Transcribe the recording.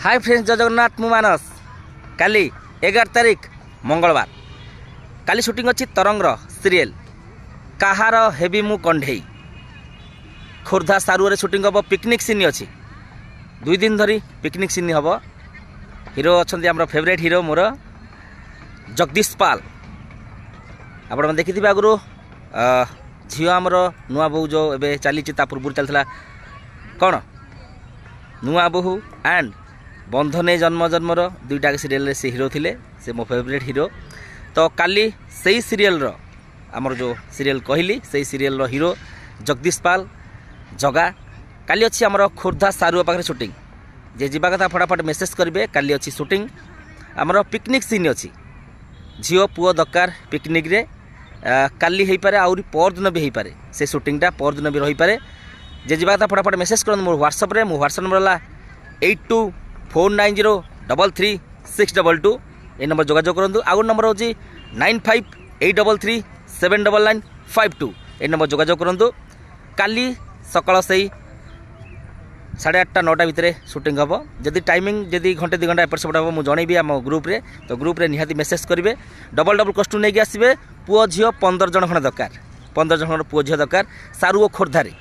Hi friends, जय जगन्नाथ। मु मानस काली 11 तारिख मंगलवार काली शूटिंग अच्छी तरंगर सीरियल कहार हेबी मु कंढे खोर्धा सारुरे शूटिंग हम। पिकनिक सीन अच्छी 2 दिन धरी पिकनिक सीन हम। हीरो अच्छा आम फेवरेट हीरो मोर जगदीश पाल। आप देखी आगु झील आमर नुआ बोहू जो ए चली पूर्व चलता कौन नुआ बोहू एंड बंधने जन्म जन्मर दुईटा सीरियल से हीरो थिले। से मो फेवरेट हीरो। तो काली सही सीरियल आमर जो सीरियल कहली से सीरियल हीरो जगदीश पाल जगा। काली अच्छी आमर खोर्धा सारुआ पाखे शूटिंग जे जीवा कथा फटाफट मेसेज करेंगे। काली अच्छी शूटिंग आमर पिकनिक सीन अच्छी झील पुओ दरकार पिकनिक रे। काली हो पारे आउरी परदिन भी हो पारे से शूटिंगटा परदिन भी रही पारे। जे जीवा कथा फटाफट मेसेज कर मोर व्हाट्सअप रे। मो व्हाट्सअप नंबर है 8249036622। ये नंबर जोगाजोग करूँ। आउ नंबर हूँ 9583379952। ये नंबर जोगाजोग करूँ। काली सकाल से 8:30 9टा भितर शूटिंग हम। जदि टाइमिंग जदि घंटे 2 घंटा एपट सेपट हम मुझे जनइबी आम ग्रुप रे। तो ग्रुप रे निहाती मेसेज करेंगे। डबल कस्टूम नहीं आसवे। पुओ झील 15 जन खंडे दरकार। 15 जन पुओ झील दरकार सारु खोर्धारे।